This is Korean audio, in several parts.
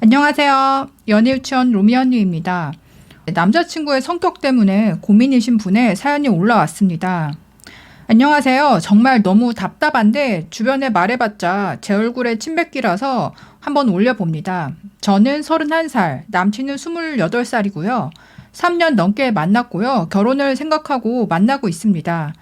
안녕하세요. 연애유치원 로미 언니입니다. 남자친구의 성격 때문에 고민이신 분의 사연이 올라왔습니다. 안녕하세요. 정말 너무 답답한데 주변에 말해봤자 제 얼굴에 침뱉기라서 한번 올려봅니다. 저는 31살, 남친은 28살이고요. 3년 넘게 만났고요. 결혼을 생각하고 만나고 있습니다.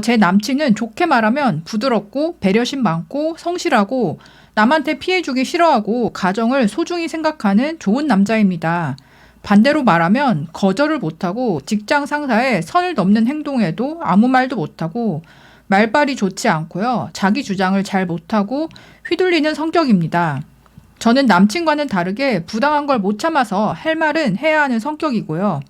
제 남친은 좋게 말하면 부드럽고 배려심 많고 성실하고 남한테 피해주기 싫어하고 가정을 소중히 생각하는 좋은 남자입니다. 반대로 말하면 거절을 못하고 직장 상사의 선을 넘는 행동에도 아무 말도 못하고 말발이 좋지 않고요. 자기 주장을 잘 못하고 휘둘리는 성격입니다. 저는 남친과는 다르게 부당한 걸 못 참아서 할 말은 해야 하는 성격이고요.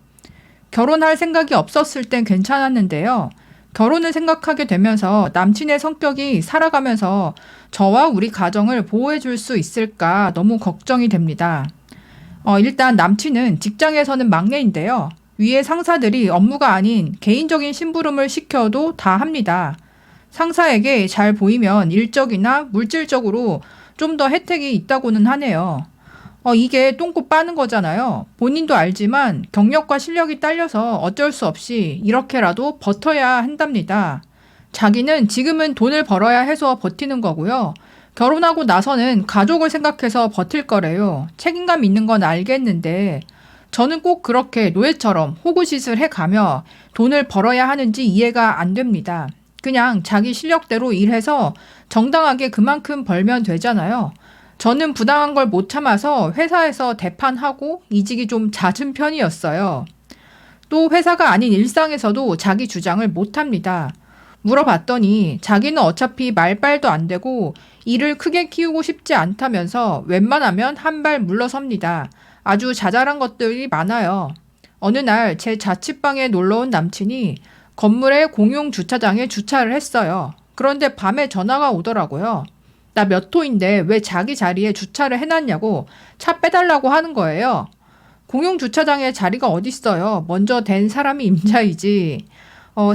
결혼할 생각이 없었을 땐 괜찮았는데요. 결혼을 생각하게 되면서 남친의 성격이 살아가면서 저와 우리 가정을 보호해 줄 수 있을까 너무 걱정이 됩니다. 일단 남친은 직장에서는 막내인데요. 위에 상사들이 업무가 아닌 개인적인 심부름을 시켜도 다 합니다. 상사에게 잘 보이면 일적이나 물질적으로 좀 더 혜택이 있다고는 하네요. 이게 똥꼬 빠는 거잖아요. 본인도 알지만 경력과 실력이 딸려서 어쩔 수 없이 이렇게라도 버텨야 한답니다. 자기는 지금은 돈을 벌어야 해서 버티는 거고요. 결혼하고 나서는 가족을 생각해서 버틸 거래요. 책임감 있는 건 알겠는데 저는 꼭 그렇게 노예처럼 호구짓을 해가며 돈을 벌어야 하는지 이해가 안 됩니다. 그냥 자기 실력대로 일해서 정당하게 그만큼 벌면 되잖아요. 저는 부당한 걸 못 참아서 회사에서 대판하고 이직이 좀 잦은 편이었어요. 또 회사가 아닌 일상에서도 자기 주장을 못 합니다. 물어봤더니 자기는 어차피 말빨도 안 되고 일을 크게 키우고 싶지 않다면서 웬만하면 한 발 물러섭니다. 아주 자잘한 것들이 많아요. 어느 날 제 자취방에 놀러온 남친이 건물의 공용 주차장에 주차를 했어요. 그런데 밤에 전화가 오더라고요. 나 몇 호인데 왜 자기 자리에 주차를 해놨냐고 차 빼달라고 하는 거예요. 공용 주차장에 자리가 어딨어요. 먼저 댄 사람이 임자이지.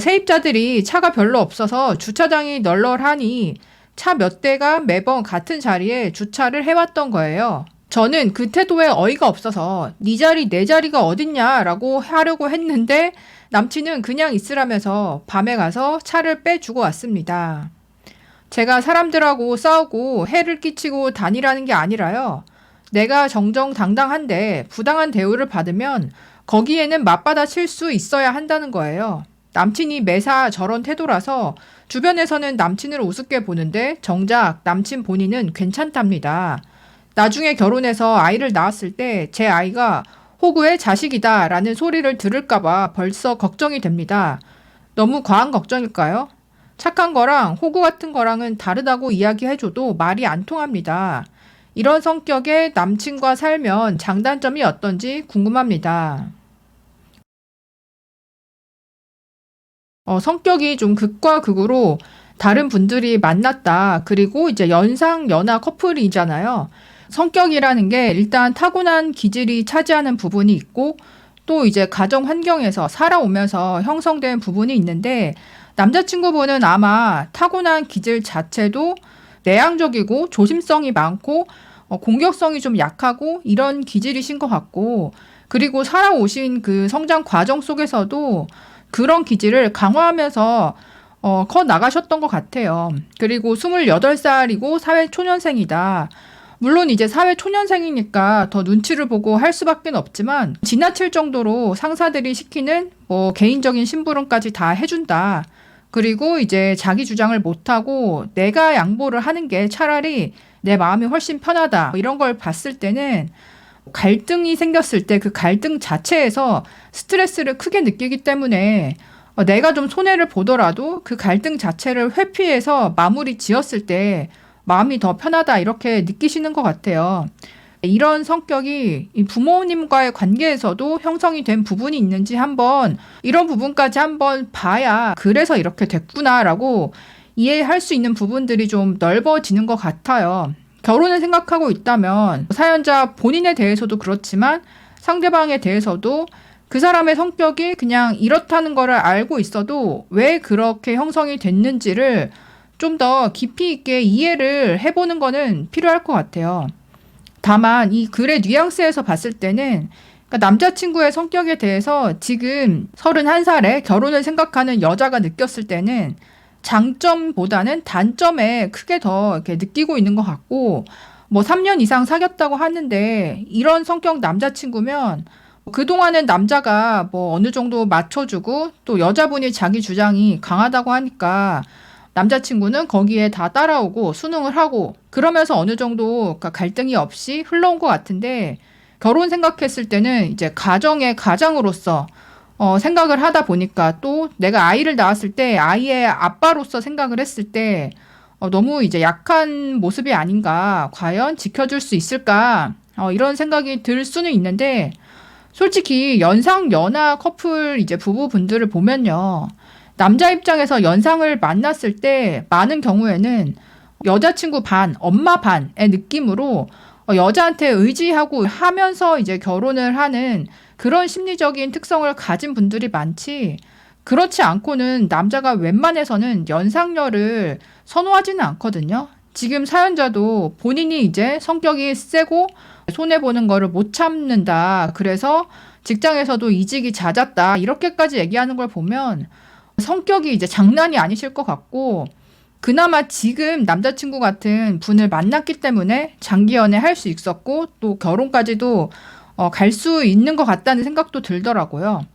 세입자들이 차가 별로 없어서 주차장이 널널하니 차 몇 대가 매번 같은 자리에 주차를 해왔던 거예요. 저는 그 태도에 어이가 없어서 네 자리 내 자리가 어딨냐라고 하려고 했는데 남친은 그냥 있으라면서 밤에 가서 차를 빼주고 왔습니다. 제가 사람들하고 싸우고 해를 끼치고 다니라는 게 아니라요. 내가 정정당당한데 부당한 대우를 받으면 거기에는 맞받아칠 수 있어야 한다는 거예요. 남친이 매사 저런 태도라서 주변에서는 남친을 우습게 보는데 정작 남친 본인은 괜찮답니다. 나중에 결혼해서 아이를 낳았을 때 제 아이가 호구의 자식이다 라는 소리를 들을까봐 벌써 걱정이 됩니다. 너무 과한 걱정일까요? 착한 거랑 호구 같은 거랑은 다르다고 이야기해줘도 말이 안 통합니다. 이런 성격의 남친과 살면 장단점이 어떤지 궁금합니다. 성격이 좀 극과 극으로 다른 분들이 만났다. 그리고 이제 연상, 연하 커플이잖아요. 성격이라는 게 일단 타고난 기질이 차지하는 부분이 있고 또 이제 가정 환경에서 살아오면서 형성된 부분이 있는데 남자친구분은 아마 타고난 기질 자체도 내향적이고 조심성이 많고 공격성이 좀 약하고 이런 기질이신 것 같고 그리고 살아오신 그 성장 과정 속에서도 그런 기질을 강화하면서 커 나가셨던 것 같아요. 그리고 28살이고 사회초년생이다. 물론 이제 사회초년생이니까 더 눈치를 보고 할 수밖에 없지만 지나칠 정도로 상사들이 시키는 개인적인 심부름까지 다 해준다. 그리고 이제 자기 주장을 못하고 내가 양보를 하는 게 차라리 내 마음이 훨씬 편하다. 이런 걸 봤을 때는 갈등이 생겼을 때 그 갈등 자체에서 스트레스를 크게 느끼기 때문에 내가 좀 손해를 보더라도 그 갈등 자체를 회피해서 마무리 지었을 때 마음이 더 편하다 이렇게 느끼시는 것 같아요. 이런 성격이 부모님과의 관계에서도 형성이 된 부분이 있는지 한번 이런 부분까지 한번 봐야 그래서 이렇게 됐구나라고 이해할 수 있는 부분들이 좀 넓어지는 것 같아요. 결혼을 생각하고 있다면 사연자 본인에 대해서도 그렇지만 상대방에 대해서도 그 사람의 성격이 그냥 이렇다는 거를 알고 있어도 왜 그렇게 형성이 됐는지를 좀 더 깊이 있게 이해를 해보는 거는 필요할 것 같아요. 다만 이 글의 뉘앙스에서 봤을 때는 그러니까 남자친구의 성격에 대해서 지금 31살에 결혼을 생각하는 여자가 느꼈을 때는 장점보다는 단점에 크게 더 이렇게 느끼고 있는 것 같고, 뭐 3년 이상 사귀었다고 하는데 이런 성격 남자친구면 그동안은 남자가 뭐 어느 정도 맞춰주고 또 여자분이 자기 주장이 강하다고 하니까 남자친구는 거기에 다 따라오고 순응을 하고 그러면서 어느 정도 그러니까 갈등이 없이 흘러온 것 같은데, 결혼 생각했을 때는 이제 가정의 가장으로서 생각을 하다 보니까 또 내가 아이를 낳았을 때 아이의 아빠로서 생각을 했을 때 너무 이제 약한 모습이 아닌가, 과연 지켜줄 수 있을까, 이런 생각이 들 수는 있는데, 솔직히 연상 연하 커플 이제 부부분들을 보면요, 남자 입장에서 연상을 만났을 때 많은 경우에는 여자친구 반, 엄마 반의 느낌으로 여자한테 의지하고 하면서 이제 결혼을 하는 그런 심리적인 특성을 가진 분들이 많지, 그렇지 않고는 남자가 웬만해서는 연상녀를 선호하지는 않거든요. 지금 사연자도 본인이 이제 성격이 세고 손해보는 거를 못 참는다, 그래서 직장에서도 이직이 잦았다, 이렇게까지 얘기하는 걸 보면 성격이 이제 장난이 아니실 것 같고, 그나마 지금 남자친구 같은 분을 만났기 때문에 장기 연애 할 수 있었고 또 결혼까지도 갈 수 있는 것 같다는 생각도 들더라고요.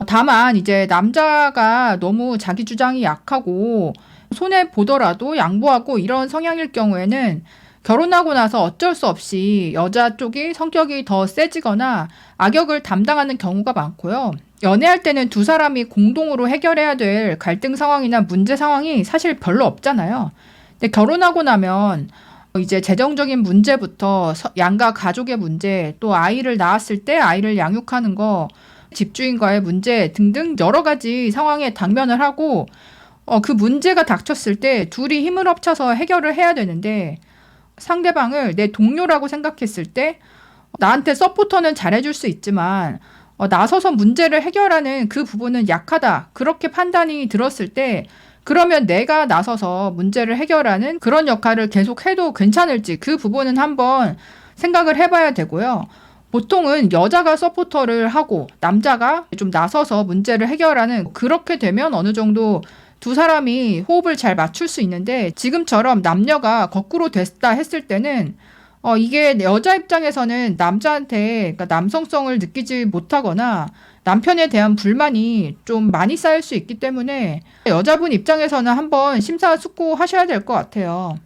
다만 이제 남자가 너무 자기 주장이 약하고 손해 보더라도 양보하고 이런 성향일 경우에는 결혼하고 나서 어쩔 수 없이 여자 쪽이 성격이 더 세지거나 악역을 담당하는 경우가 많고요. 연애할 때는 두 사람이 공동으로 해결해야 될 갈등 상황이나 문제 상황이 사실 별로 없잖아요. 근데 결혼하고 나면 이제 재정적인 문제부터 양가 가족의 문제, 또 아이를 낳았을 때 아이를 양육하는 거, 집주인과의 문제 등등 여러 가지 상황에 당면을 하고 그 문제가 닥쳤을 때 둘이 힘을 합쳐서 해결을 해야 되는데, 상대방을 내 동료라고 생각했을 때 나한테 서포터는 잘해줄 수 있지만 나서서 문제를 해결하는 그 부분은 약하다, 그렇게 판단이 들었을 때 그러면 내가 나서서 문제를 해결하는 그런 역할을 계속해도 괜찮을지, 그 부분은 한번 생각을 해봐야 되고요. 보통은 여자가 서포터를 하고 남자가 좀 나서서 문제를 해결하는, 그렇게 되면 어느 정도 두 사람이 호흡을 잘 맞출 수 있는데, 지금처럼 남녀가 거꾸로 됐다 했을 때는 이게 여자 입장에서는 남자한테 그러니까 남성성을 느끼지 못하거나 남편에 대한 불만이 좀 많이 쌓일 수 있기 때문에 여자분 입장에서는 한번 심사숙고하셔야 될 것 같아요.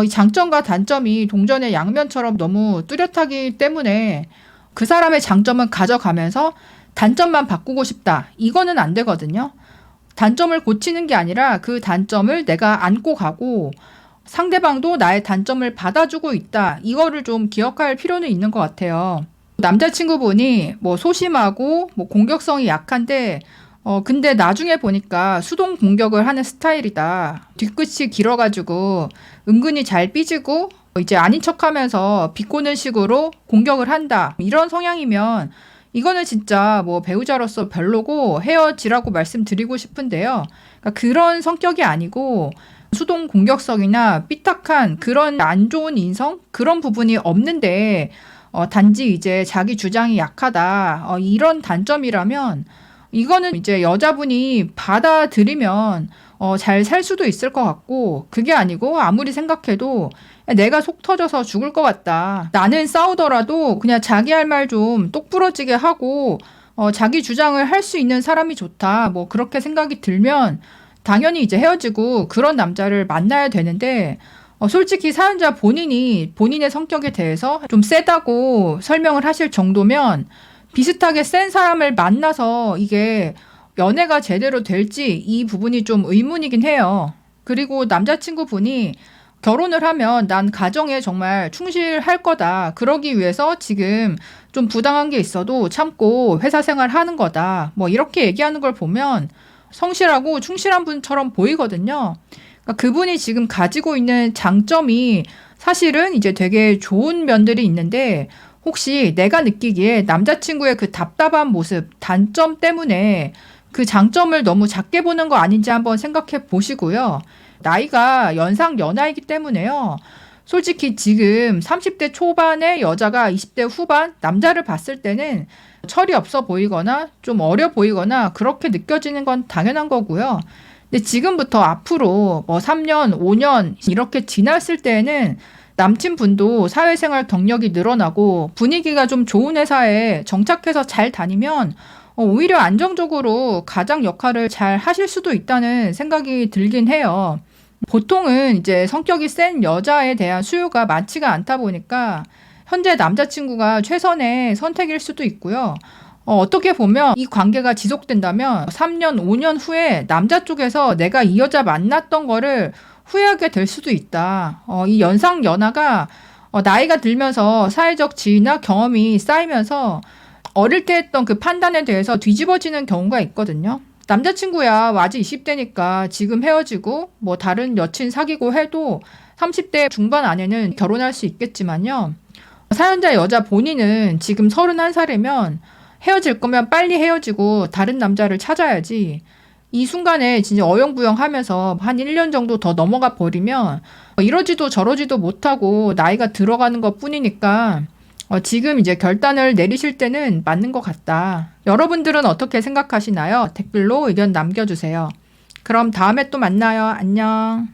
이 장점과 단점이 동전의 양면처럼 너무 뚜렷하기 때문에 그 사람의 장점은 가져가면서 단점만 바꾸고 싶다, 이거는 안 되거든요. 단점을 고치는 게 아니라 그 단점을 내가 안고 가고 상대방도 나의 단점을 받아주고 있다, 이거를 좀 기억할 필요는 있는 것 같아요. 남자친구분이 뭐 소심하고 뭐 공격성이 약한데 근데 나중에 보니까 수동 공격을 하는 스타일이다, 뒤끝이 길어가지고 은근히 잘 삐지고 이제 아닌 척하면서 비꼬는 식으로 공격을 한다, 이런 성향이면 이거는 진짜 뭐 배우자로서 별로고 헤어지라고 말씀드리고 싶은데요. 그러니까 그런 성격이 아니고 수동 공격성이나 삐딱한 그런 안 좋은 인성, 그런 부분이 없는데 단지 이제 자기 주장이 약하다, 이런 단점이라면 이거는 이제 여자분이 받아들이면 잘 살 수도 있을 것 같고, 그게 아니고 아무리 생각해도 내가 속 터져서 죽을 것 같다, 나는 싸우더라도 그냥 자기 할 말 좀 똑부러지게 하고 자기 주장을 할 수 있는 사람이 좋다, 뭐 그렇게 생각이 들면 당연히 이제 헤어지고 그런 남자를 만나야 되는데, 솔직히 사연자 본인이 본인의 성격에 대해서 좀 세다고 설명을 하실 정도면 비슷하게 센 사람을 만나서 이게 연애가 제대로 될지, 이 부분이 좀 의문이긴 해요. 그리고 남자친구분이 결혼을 하면 난 가정에 정말 충실할 거다, 그러기 위해서 지금 좀 부당한 게 있어도 참고 회사 생활 하는 거다, 뭐 이렇게 얘기하는 걸 보면 성실하고 충실한 분처럼 보이거든요. 그러니까 그분이 지금 가지고 있는 장점이 사실은 이제 되게 좋은 면들이 있는데, 혹시 내가 느끼기에 남자친구의 그 답답한 모습, 단점 때문에 그 장점을 너무 작게 보는 거 아닌지 한번 생각해 보시고요. 나이가 연상 연하이기 때문에요, 솔직히 지금 30대 초반의 여자가 20대 후반 남자를 봤을 때는 철이 없어 보이거나 좀 어려 보이거나 그렇게 느껴지는 건 당연한 거고요. 근데 지금부터 앞으로 뭐 3년, 5년 이렇게 지났을 때에는 남친분도 사회생활 경력이 늘어나고 분위기가 좀 좋은 회사에 정착해서 잘 다니면 오히려 안정적으로 가장 역할을 잘 하실 수도 있다는 생각이 들긴 해요. 보통은 이제 성격이 센 여자에 대한 수요가 많지가 않다 보니까 현재 남자친구가 최선의 선택일 수도 있고요. 어떻게 보면 이 관계가 지속된다면 3년, 5년 후에 남자 쪽에서 내가 이 여자 만났던 거를 후회하게 될 수도 있다. 이 연상 연하가 나이가 들면서 사회적 지위나 경험이 쌓이면서 어릴 때 했던 그 판단에 대해서 뒤집어지는 경우가 있거든요. 남자친구야 아직 20대니까 지금 헤어지고 뭐 다른 여친 사귀고 해도 30대 중반 안에는 결혼할 수 있겠지만요. 사연자 여자 본인은 지금 31살이면 헤어질 거면 빨리 헤어지고 다른 남자를 찾아야지. 이 순간에 진짜 어영부영하면서 한 1년 정도 더 넘어가 버리면 이러지도 저러지도 못하고 나이가 들어가는 것 뿐이니까 지금 이제 결단을 내리실 때는 맞는 것 같다. 여러분들은 어떻게 생각하시나요? 댓글로 의견 남겨주세요. 그럼 다음에 또 만나요. 안녕.